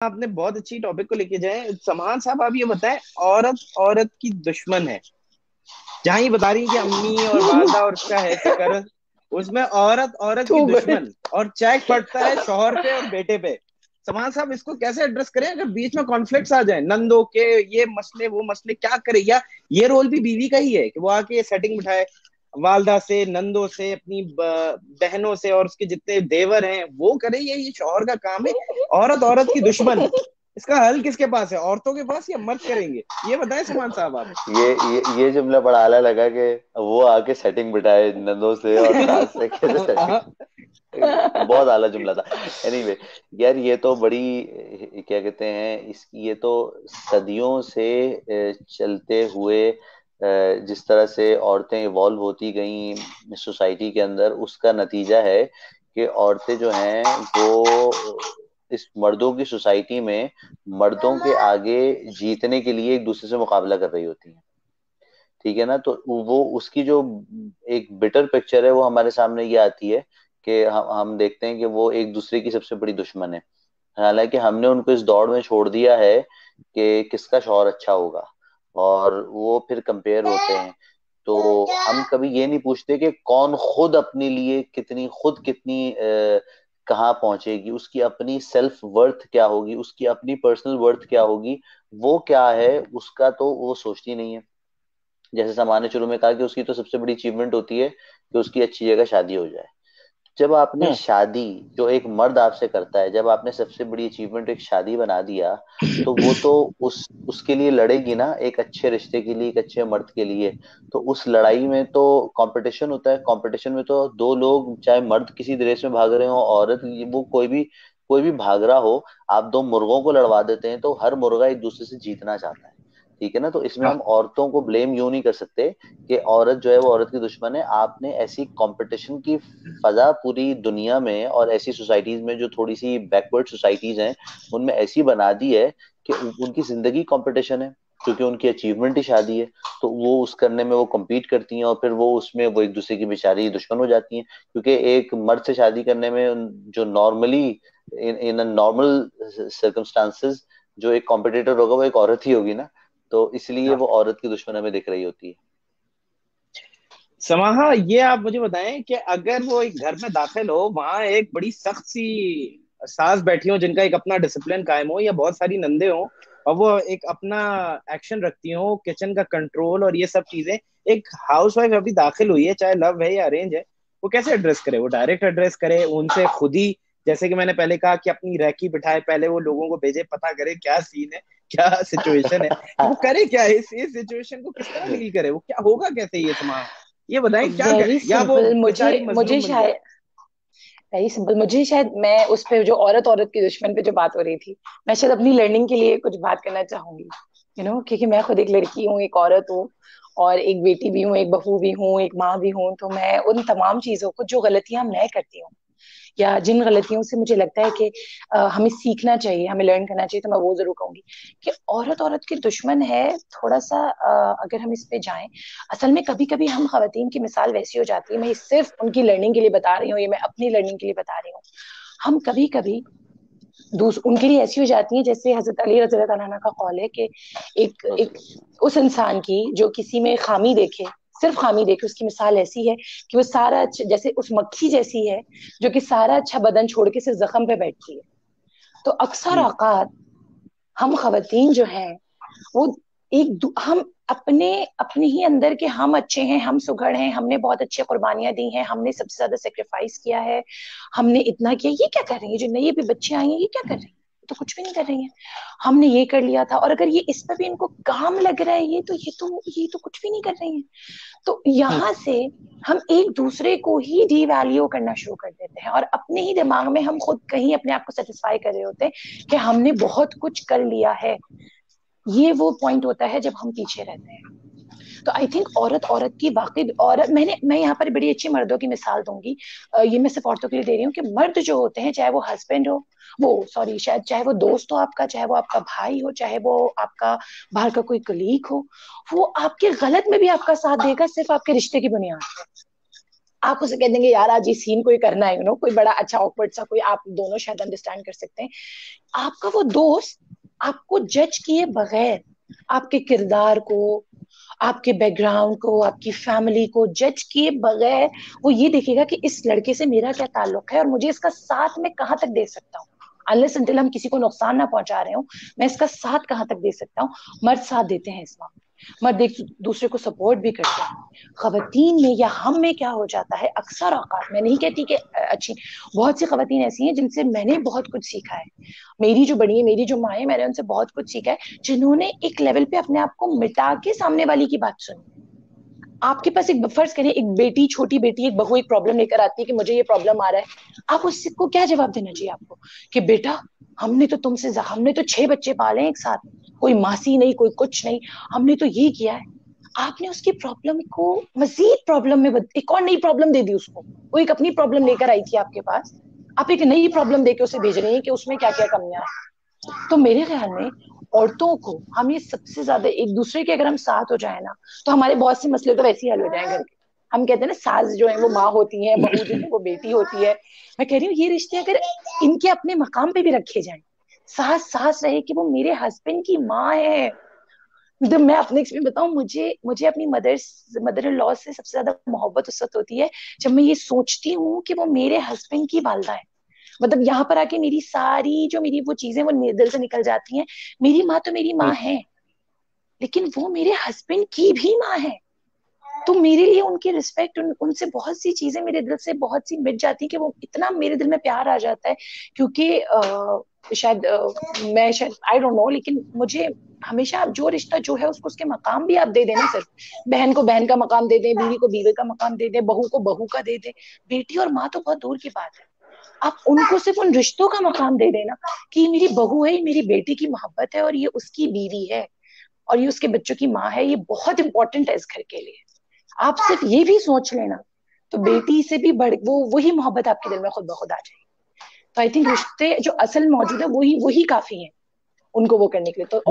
आपने बहुत अच्छी टॉपिक को लेके जाए। समान साहब, आप ये बताएं, औरत औरत की दुश्मन है। जहां ये बता रही है कि अम्मी और वालदा और उसका है फिक्र, उसमें औरत औरत की टू गुड। दुश्मन और चेक पड़ता है शौहर पे और बेटे पे। समान साहब, इसको कैसे एड्रेस करें अगर बीच में कॉन्फ्लिक्ट्स आ जाए, नंदो के ये मसले वो मसले, क्या करे? या ये रोल भी बीवी का ही है कि वो आके सेटिंग बिठाए, वालदा से, नंदो से, अपनी बहनों से, और उसके जितने देवर हैं वो करे? ये शौहर का काम है। औरत औरत की दुश्मन, इसका हल किसके पास है? औरतों के पास या मर्द करेंगे? ये बताएं समान साहब आप। ये जुमला बड़ा आला लगा कि वो आके सेटिंग बिठाए नंदों से और सास से, कैसे सेटिंग। बहुत आला जुमला था। एनीवे, यार ये तो बड़ी क्या कहते हैं इसकी, ये तो सदियों से चलते हुए जिस तरह से औरतें इवॉल्व होती गई सोसाइटी के अंदर, उसका नतीजा है कि औरतें जो हैं वो इस मर्दों की सोसाइटी में मर्दों के आगे जीतने के लिए एक दूसरे से मुकाबला कर रही होती हैं। ठीक है ना? तो वो उसकी जो एक बिटर पिक्चर है वो हमारे सामने ये आती है कि हम देखते हैं कि वो एक दूसरे की सबसे बड़ी दुश्मन है। हालांकि हमने उनको इस दौड़ में छोड़ दिया है कि किसका शौहर अच्छा होगा, और वो फिर कंपेयर होते हैं। तो हम कभी ये नहीं पूछते कि कौन खुद अपने लिए कितनी, खुद कितनी कहाँ पहुंचेगी, उसकी अपनी सेल्फ वर्थ क्या होगी, उसकी अपनी पर्सनल वर्थ क्या होगी, वो क्या है उसका तो वो सोचती नहीं है। जैसे सामान्य शुरू में कहा कि उसकी तो सबसे बड़ी अचीवमेंट होती है कि उसकी अच्छी जगह शादी हो जाए। जब आपने हम्म। शादी, जो एक मर्द आपसे करता है, जब आपने सबसे बड़ी अचीवमेंट एक शादी बना दिया, तो वो तो उसके लिए लड़ेगी ना, एक अच्छे रिश्ते के लिए, एक अच्छे मर्द के लिए। तो उस लड़ाई में तो कंपटीशन होता है। कंपटीशन में तो दो लोग, चाहे मर्द किसी रेस में भाग रहे हो, औरत वो कोई भी भाग रहा हो, आप दो मुर्गों को लड़वा देते हैं तो हर मुर्गा एक दूसरे से जीतना चाहता है। ठीक है ना? तो इसमें हम हाँ। औरतों को ब्लेम यूं नहीं कर सकते कि औरत जो है वो औरत की दुश्मन है। आपने ऐसी कंपटीशन की फजा पूरी दुनिया में और ऐसी सोसाइटीज में जो थोड़ी सी बैकवर्ड सोसाइटीज हैं, उनमें ऐसी बना दी है कि उनकी जिंदगी कंपटीशन है, क्योंकि उनकी अचीवमेंट ही शादी है। तो वो उस करने में वो compete करती हैं, और फिर वो उसमें वो एक दूसरे की बेचारी दुश्मन हो जाती हैं। क्योंकि एक मर्द से शादी करने में जो normally, in in normal circumstances, जो एक कॉम्पिटिटर होगा वो एक औरत ही होगी ना। तो इसलिए हाँ। वो औरत की दुश्मन हमें दिख रही होती है। समाहा, ये आप मुझे बताएं कि अगर वो एक घर में दाखिल हो, वहां एक बड़ी सख्त सी सास बैठी हो जिनका एक अपना डिसिप्लिन कायम हो, या बहुत सारी नंदे हो और वो एक अपना एक्शन रखती हो, किचन का कंट्रोल और ये सब चीजें, एक हाउसवाइफ अभी दाखिल हुई है, चाहे लव है या अरेंज है, वो कैसे एड्रेस करे? वो डायरेक्ट एड्रेस करे उनसे खुद ही, जैसे कि मैंने पहले कहा कि अपनी रैकी बिठाए, पहले वो लोगों को भेजे, पता करे क्या सीन है, क्या सिचुएशन है, कि वो करे क्या, इस सिचुएशन को किस तरह डील करे, वो क्या होगा, कैसे ये समाज, ये बताएं क्या वेरी करे, या वो सिंपल। मुझे बेचारी मुझे मजलूम बन जाए? शायद वेरी सिंपल, मुझे शायद, मैं उस पे जो औरत औरत की दुश्मन पे जो बात हो रही थी, मैं शायद अपनी लर्निंग के लिए कुछ बात करना चाहूंगी। क्योंकि मैं खुद एक लड़की हूँ, एक औरत हूँ, और एक बेटी भी हूँ, एक बहू भी हूँ, एक माँ भी हूँ। तो मैं उन तमाम चीजों को, जो गलतियां मैं करती हूँ या जिन गलतियों से मुझे लगता है कि हमें सीखना चाहिए, हमें लर्न करना चाहिए, तो मैं वो जरूर कहूंगी कि औरत औरत की दुश्मन है। थोड़ा सा अगर हम इस पे जाएं, असल में कभी कभी हम खवातीन की मिसाल वैसी हो जाती है, मैं ये सिर्फ उनकी लर्निंग के लिए बता रही हूँ, ये मैं अपनी लर्निंग के लिए बता रही हूँ। हम कभी कभी उनके लिए ऐसी हो जाती है, जैसे हजरत अली रज़ी अल्लाह तआला का कौल है कि एक उस इंसान की जो किसी में खामी देखे, सिर्फ खामी देखे, उसकी मिसाल ऐसी है कि वो सारा जैसे उस मक्खी जैसी है जो कि सारा अच्छा बदन छोड़ के सिर्फ जख्म पे बैठती है। तो अक्सर हम्म। औकात हम खवातीन जो हैं वो हम अपने अपने ही अंदर के, हम अच्छे हैं, हम सुघड़ हैं, हमने बहुत अच्छी कुर्बानियां दी हैं, हमने सबसे ज्यादा सेक्रीफाइस किया है, हमने इतना किया, ये क्या कर रही है जो नई अभी बच्चे आई हैं, ये क्या कर रही है, तो कुछ भी नहीं कर रही हैं, हमने ये कर लिया था, और अगर ये इस पर भी इनको काम लग रहा है, ये तो कुछ भी नहीं कर रही हैं। तो हम्म। यहाँ से हम एक दूसरे को ही डीवैल्यू करना शुरू कर देते हैं, और अपने ही दिमाग में हम खुद कहीं अपने आप को सेटिस्फाई कर रहे होते हैं कि हमने बहुत कुछ कर लिया है। ये वो पॉइंट होता है जब हम पीछे रहते हैं। तो आई थिंक औरत औरत की वाकई औरत, मैं यहाँ पर बड़ी अच्छी मर्दों की मिसाल दूंगी। ये मैं सिर्फ औरतों के लिए दे रही हूँ कि मर्द जो होते हैं, चाहे वो हस्बैंड हो, वो सॉरी शायद, चाहे वो दोस्त हो आपका, चाहे वो आपका भाई हो, चाहे वो आपका बाहर का कोई कलीग हो, वो आपके गलत में भी आपका साथ देगा, सिर्फ आपके रिश्ते की बुनियाद पर। आप उसे कह देंगे यार आज ये सीन कोई करना है, कोई बड़ा अच्छा ऑकवर्ड सा, कोई आप दोनों शायद अंडरस्टैंड कर सकते हैं। आपका वो दोस्त आपको जज किए बगैर, आपके किरदार को, आपके बैकग्राउंड को, आपकी फैमिली को जज किए बगैर वो ये देखेगा कि इस लड़के से मेरा क्या ताल्लुक है और मुझे इसका साथ में कहाँ तक दे सकता हूँ। अनलेस अनटिल हम किसी को नुकसान ना पहुंचा रहे हो, मैं इसका साथ कहाँ तक दे सकता हूँ। मर्द साथ देते हैं इसमें, मर्द एक दूसरे को सपोर्ट भी करते हैं। खवातीन में या हम में क्या हो जाता है अक्सर औकात, मैं नहीं कहती कि अच्छी, बहुत सी खवातीन ऐसी हैं जिनसे मैंने बहुत कुछ सीखा है। मेरी जो बड़ी है, मेरी जो माँ है, मैंने उनसे बहुत कुछ सीखा है, जिन्होंने एक लेवल पे अपने आप को मिटा के सामने वाली की बात सुनी। आपके पास एक फर्ज करें, एक बेटी, छोटी बेटी, एक बहू एक प्रॉब्लम लेकर आती है कि मुझे ये प्रॉब्लम आ रहा है, आप उसको क्या जवाब देना चाहिए आपको? कि बेटा हमने तो 6 बच्चे पाले एक साथ, कोई मासी नहीं, कोई कुछ नहीं, हमने तो ये किया है। आपने उसकी प्रॉब्लम को मजीद प्रॉब्लम में एक और नई प्रॉब्लम दे दी उसको। वो एक अपनी प्रॉब्लम लेकर आई थी आपके पास, आप एक नई प्रॉब्लम देके उसे भेज रहे हैं कि उसमें क्या क्या कमियां हैं। तो मेरे ख्याल में औरतों को हम ये सबसे ज्यादा एक दूसरे के, अगर हम साथ हो जाए ना, तो हमारे बहुत से मसले तो वैसे ही हल हो जाए घर के। हम कहते हैं ना सास जो है वो माँ होती है, बहू जो है वो बेटी होती है। मैं कह रही हूँ ये रिश्ते अगर इनके अपने मकाम पे भी रखे जाएं, सास सास रहे कि वो मेरे हस्बैंड की माँ है। मतलब मैं अपने एक्सपीरियंस बताऊं, मुझे मुझे अपनी मदर इन लॉ से सबसे ज्यादा मोहब्बत उस वक्त होती है जब मैं ये सोचती हूँ कि वो मेरे हस्बैंड की वालदा है। मतलब यहाँ पर आके मेरी सारी जो मेरी वो चीजें वो दिल से निकल जाती हैं। मेरी माँ तो मेरी माँ है, लेकिन वो मेरे हस्बैंड की भी माँ है। तो मेरे लिए उनकी रिस्पेक्ट, उनसे बहुत सी चीजें मेरे दिल से बहुत सी मिट जाती है कि वो इतना मेरे दिल में प्यार आ जाता है। क्योंकि शायद मैं शायद आई डोंट नो, लेकिन मुझे हमेशा जो रिश्ता जो है उसको उसके मकाम भी आप दे देना। सिर्फ बहन को बहन का मकाम दे दें, बीवी को बीवी का मकाम दे दें, बहू को बहू का दे दें, बेटी और माँ तो बहुत दूर की बात है। आप उनको सिर्फ उन रिश्तों का मकाम दे देना कि मेरी बहू है, मेरी बेटी की मोहब्बत है और ये उसकी बीवी है और ये उसके बच्चों की माँ है। ये बहुत इंपॉर्टेंट है इस घर के लिए। आप सिर्फ ये भी सोच लेना, तो बेटी से भी बढ़ वो वही मोहब्बत आपके दिल में खुद ब खुद आ जाएगी। तो आई थिंक रिश्ते जो असल मौजूद है वही वही काफी है उनको वो करने के लिए। तो